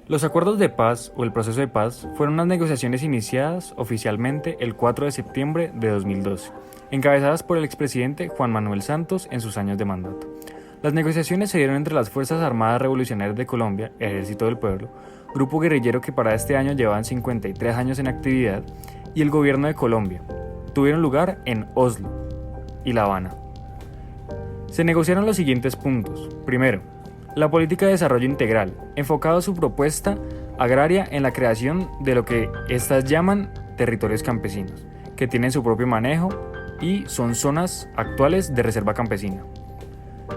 Los acuerdos de paz o el proceso de paz fueron unas negociaciones iniciadas oficialmente el 4 de septiembre de 2012, encabezadas por el expresidente Juan Manuel Santos en sus años de mandato. Las negociaciones se dieron entre las Fuerzas Armadas Revolucionarias de Colombia, Ejército del Pueblo, grupo guerrillero que para este año llevaban 53 años en actividad, y el gobierno de Colombia. Tuvieron lugar en Oslo y La Habana. Se negociaron los siguientes puntos. Primero, la política de desarrollo integral, enfocado a su propuesta agraria en la creación de lo que éstas llaman territorios campesinos, que tienen su propio manejo y son zonas actuales de reserva campesina.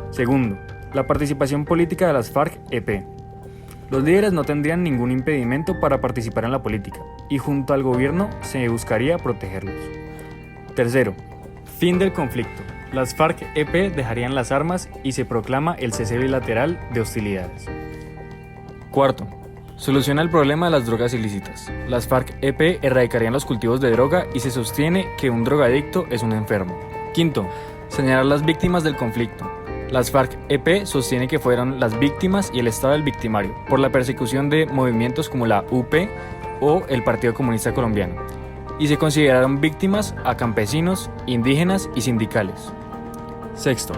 Segundo, la participación política de las FARC-EP. Los líderes no tendrían ningún impedimento para participar en la política, y junto al gobierno se buscaría protegerlos. Tercero, fin del conflicto. Las FARC-EP dejarían las armas y se proclama el cese bilateral de hostilidades. Cuarto, soluciona el problema de las drogas ilícitas. Las FARC-EP erradicarían los cultivos de droga y se sostiene que un drogadicto es un enfermo. Quinto, señalar las víctimas del conflicto. Las FARC-EP sostiene que fueron las víctimas y el Estado el victimario por la persecución de movimientos como la UP o el Partido Comunista Colombiano, y se consideraron víctimas a campesinos, indígenas y sindicales. Sexto,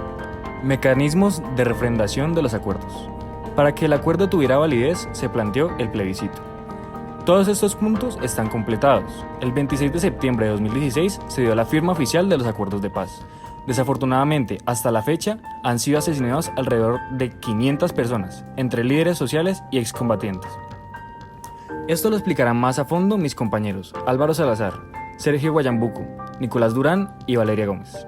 mecanismos de refrendación de los acuerdos. Para que el acuerdo tuviera validez, se planteó el plebiscito. Todos estos puntos están completados. El 26 de septiembre de 2016 se dio la firma oficial de los acuerdos de paz. Desafortunadamente, hasta la fecha, han sido asesinados alrededor de 500 personas, entre líderes sociales y excombatientes. Esto lo explicarán más a fondo mis compañeros Álvaro Salazar, Sergio Guayambuco, Nicolás Durán y Valeria Gómez.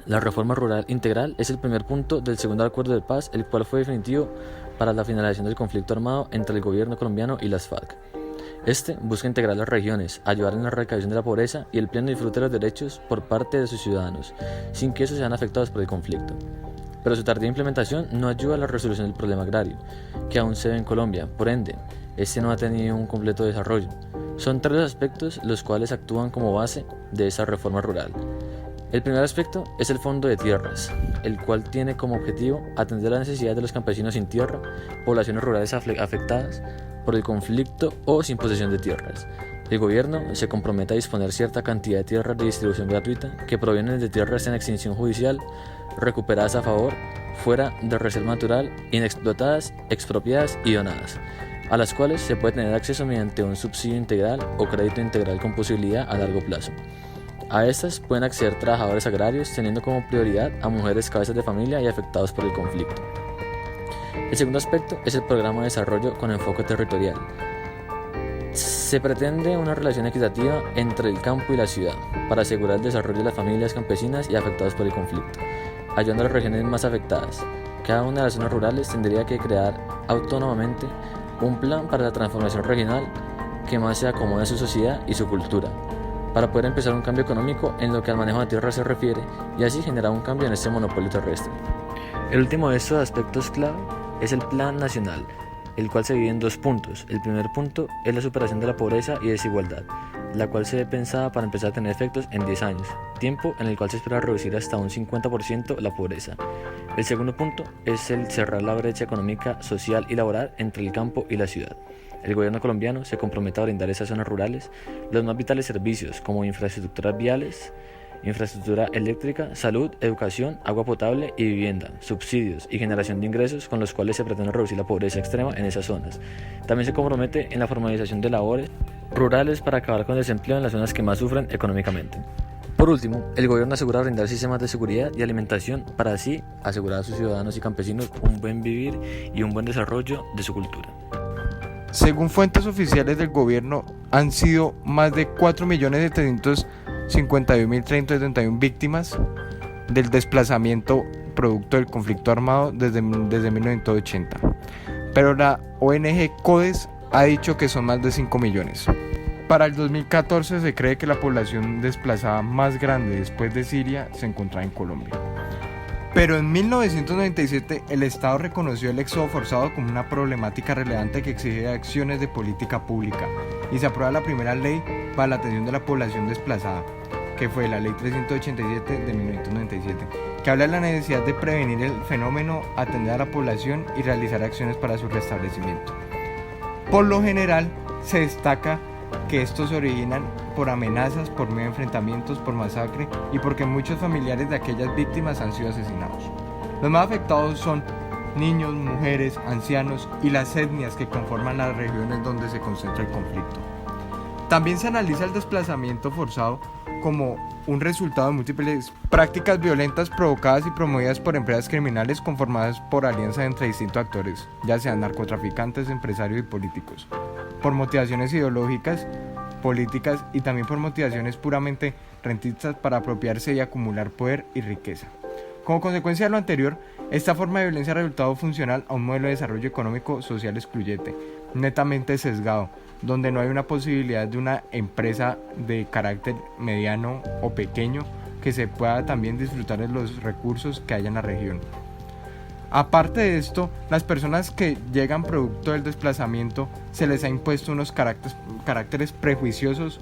La reforma rural integral es el primer punto del segundo acuerdo de paz, el cual fue definitivo para la finalización del conflicto armado entre el gobierno colombiano y las FARC. Este busca integrar las regiones, ayudar en la erradicación de la pobreza y el pleno disfrute de los derechos por parte de sus ciudadanos, sin que estos sean afectados por el conflicto. Pero su tardía implementación no ayuda a la resolución del problema agrario, que aún se ve en Colombia, por ende, este no ha tenido un completo desarrollo. Son tres los aspectos los cuales actúan como base de esa reforma rural. El primer aspecto es el Fondo de Tierras, el cual tiene como objetivo atender las necesidades de los campesinos sin tierra, poblaciones rurales afectadas por el conflicto o sin posesión de tierras. El gobierno se compromete a disponer cierta cantidad de tierras de distribución gratuita que provienen de tierras en extinción judicial, recuperadas a favor, fuera de reserva natural, inexplotadas, expropiadas y donadas, a las cuales se puede tener acceso mediante un subsidio integral o crédito integral con posibilidad a largo plazo. A estas pueden acceder trabajadores agrarios teniendo como prioridad a mujeres cabezas de familia y afectados por el conflicto. El segundo aspecto es el programa de desarrollo con enfoque territorial. Se pretende una relación equitativa entre el campo y la ciudad para asegurar el desarrollo de las familias campesinas y afectadas por el conflicto, ayudando a las regiones más afectadas. Cada una de las zonas rurales tendría que crear autónomamente un plan para la transformación regional que más se acomode a su sociedad y su cultura, para poder empezar un cambio económico en lo que al manejo de tierra se refiere y así generar un cambio en este monopolio terrestre. El último de estos aspectos clave es el Plan Nacional, el cual se divide en dos puntos. El primer punto es la superación de la pobreza y desigualdad, la cual se ve pensada para empezar a tener efectos en 10 años, tiempo en el cual se espera reducir hasta un 50% la pobreza. El segundo punto es el cerrar la brecha económica, social y laboral entre el campo y la ciudad. El gobierno colombiano se compromete a brindar a esas zonas rurales los más vitales servicios como infraestructuras viales, infraestructura eléctrica, salud, educación, agua potable y vivienda, subsidios y generación de ingresos con los cuales se pretende reducir la pobreza extrema en esas zonas. También se compromete en la formalización de labores rurales para acabar con el desempleo en las zonas que más sufren económicamente. Por último, el gobierno asegura brindar sistemas de seguridad y alimentación para así asegurar a sus ciudadanos y campesinos un buen vivir y un buen desarrollo de su cultura. Según fuentes oficiales del gobierno, han sido más de 4.751.371 víctimas del desplazamiento producto del conflicto armado desde 1980. Pero la ONG CODES ha dicho que son más de 5 millones. Para el 2014 se cree que la población desplazada más grande después de Siria se encontraba en Colombia. Pero en 1997 el Estado reconoció el éxodo forzado como una problemática relevante que exige acciones de política pública y se aprueba la primera ley para la atención de la población desplazada, que fue la Ley 387 de 1997, que habla de la necesidad de prevenir el fenómeno, atender a la población y realizar acciones para su restablecimiento. Por lo general, se destaca que estos se originan por amenazas, por medio de enfrentamientos, por masacre y porque muchos familiares de aquellas víctimas han sido asesinados. Los más afectados son niños, mujeres, ancianos y las etnias que conforman las regiones donde se concentra el conflicto. También se analiza el desplazamiento forzado como un resultado de múltiples prácticas violentas provocadas y promovidas por empresas criminales conformadas por alianzas entre distintos actores, ya sean narcotraficantes, empresarios y políticos, por motivaciones ideológicas, políticas y también por motivaciones puramente rentistas para apropiarse y acumular poder y riqueza. Como consecuencia de lo anterior, esta forma de violencia ha resultado funcional a un modelo de desarrollo económico social excluyente, netamente sesgado, donde no hay una posibilidad de una empresa de carácter mediano o pequeño que se pueda también disfrutar de los recursos que hay en la región. Aparte de esto, las personas que llegan producto del desplazamiento se les ha impuesto unos caracteres prejuiciosos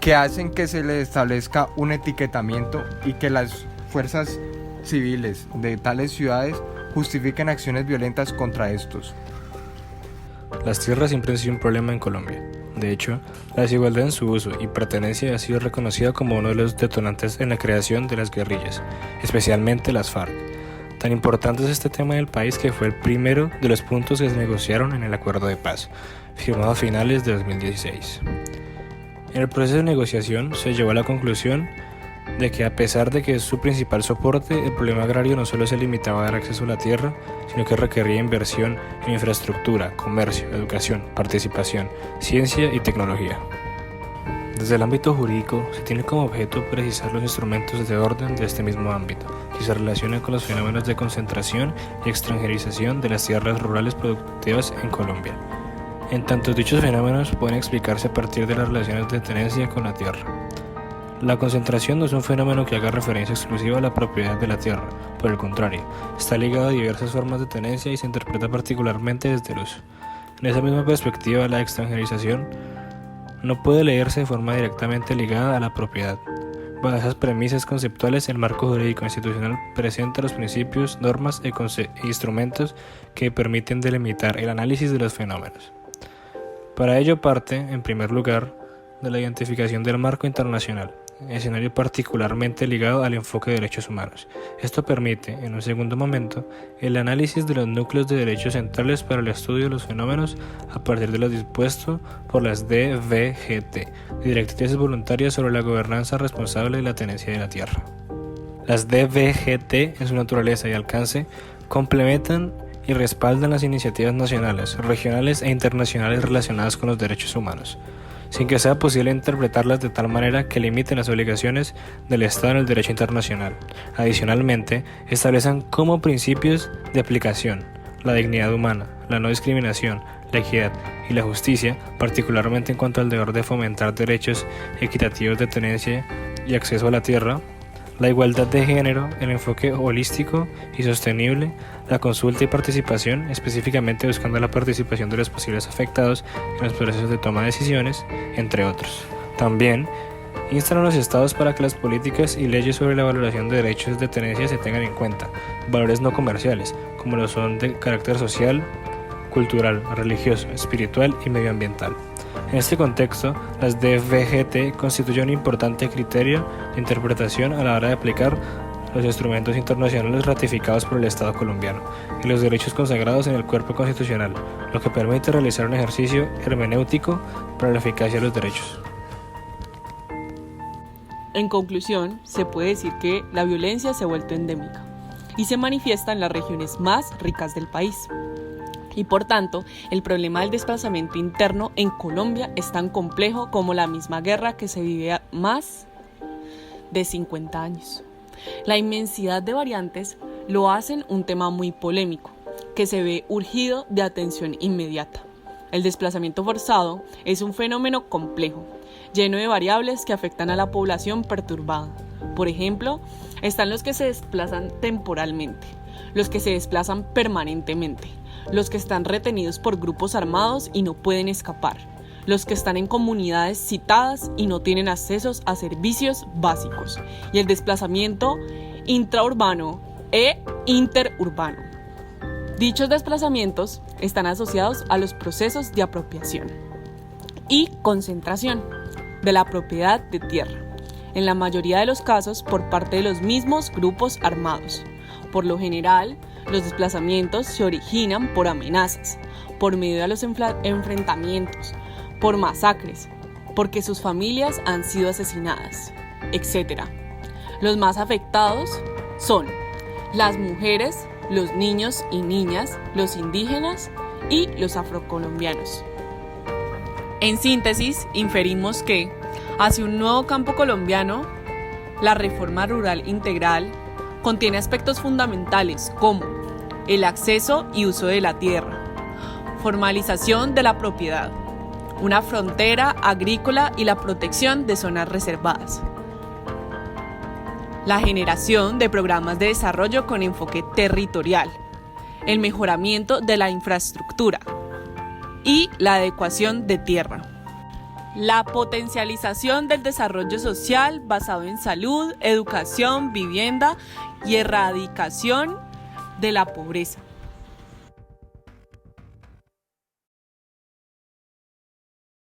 que hacen que se les establezca un etiquetamiento y que las fuerzas civiles de tales ciudades justifiquen acciones violentas contra estos. Las tierras siempre han sido un problema en Colombia. De hecho, la desigualdad en su uso y pertenencia ha sido reconocida como uno de los detonantes en la creación de las guerrillas, especialmente las FARC. Tan importante es este tema en el país que fue el primero de los puntos que se negociaron en el acuerdo de paz, firmado a finales de 2016. En el proceso de negociación se llegó a la conclusión de que a pesar de que es su principal soporte, el problema agrario no solo se limitaba a dar acceso a la tierra, sino que requería inversión en infraestructura, comercio, educación, participación, ciencia y tecnología. Desde el ámbito jurídico, se tiene como objeto precisar los instrumentos de orden de este mismo ámbito, que se relacionan con los fenómenos de concentración y extranjerización de las tierras rurales productivas en Colombia. En tanto, dichos fenómenos pueden explicarse a partir de las relaciones de tenencia con la tierra. La concentración no es un fenómeno que haga referencia exclusiva a la propiedad de la tierra, por el contrario, está ligado a diversas formas de tenencia y se interpreta particularmente desde el uso. En esa misma perspectiva, la extranjerización no puede leerse de forma directamente ligada a la propiedad. Bajo esas premisas conceptuales, el marco jurídico institucional presenta los principios, normas e instrumentos que permiten delimitar el análisis de los fenómenos. Para ello parte, en primer lugar, de la identificación del marco internacional, escenario particularmente ligado al enfoque de derechos humanos. Esto permite, en un segundo momento, el análisis de los núcleos de derechos centrales para el estudio de los fenómenos a partir de lo dispuesto por las DVGT, Directrices Voluntarias sobre la Gobernanza Responsable de la Tenencia de la Tierra. Las DVGT, en su naturaleza y alcance, complementan y respaldan las iniciativas nacionales, regionales e internacionales relacionadas con los derechos humanos, sin que sea posible interpretarlas de tal manera que limiten las obligaciones del Estado en el derecho internacional. Adicionalmente, establecen como principios de aplicación la dignidad humana, la no discriminación, la equidad y la justicia, particularmente en cuanto al deber de fomentar derechos equitativos de tenencia y acceso a la tierra, la igualdad de género, el enfoque holístico y sostenible, la consulta y participación, específicamente buscando la participación de los posibles afectados en los procesos de toma de decisiones, entre otros. También instan a los estados para que las políticas y leyes sobre la valoración de derechos de tenencia se tengan en cuenta, valores no comerciales, como lo son de carácter social, cultural, religioso, espiritual y medioambiental. En este contexto, las DVGT constituyen un importante criterio de interpretación a la hora de aplicar los instrumentos internacionales ratificados por el Estado colombiano y los derechos consagrados en el cuerpo constitucional, lo que permite realizar un ejercicio hermenéutico para la eficacia de los derechos. En conclusión, se puede decir que la violencia se ha vuelto endémica y se manifiesta en las regiones más ricas del país. Y por tanto, el problema del desplazamiento interno en Colombia es tan complejo como la misma guerra que se vive a más de 50 años. La inmensidad de variantes lo hacen un tema muy polémico, que se ve urgido de atención inmediata. El desplazamiento forzado es un fenómeno complejo, lleno de variables que afectan a la población perturbada. Por ejemplo, están los que se desplazan temporalmente, los que se desplazan permanentemente, los que están retenidos por grupos armados y no pueden escapar, los que están en comunidades citadas y no tienen accesos a servicios básicos, y el desplazamiento intraurbano e interurbano. Dichos desplazamientos están asociados a los procesos de apropiación y concentración de la propiedad de tierra, en la mayoría de los casos por parte de los mismos grupos armados. Por lo general, los desplazamientos se originan por amenazas, por medio de los enfrentamientos, por masacres, porque sus familias han sido asesinadas, etc. Los más afectados son las mujeres, los niños y niñas, los indígenas y los afrocolombianos. En síntesis, inferimos que, hacia un nuevo campo colombiano, la reforma rural integral contiene aspectos fundamentales como el acceso y uso de la tierra, formalización de la propiedad, una frontera agrícola y la protección de zonas reservadas, la generación de programas de desarrollo con enfoque territorial, el mejoramiento de la infraestructura y la adecuación de tierra. La potencialización del desarrollo social basado en salud, educación, vivienda y erradicación de la pobreza.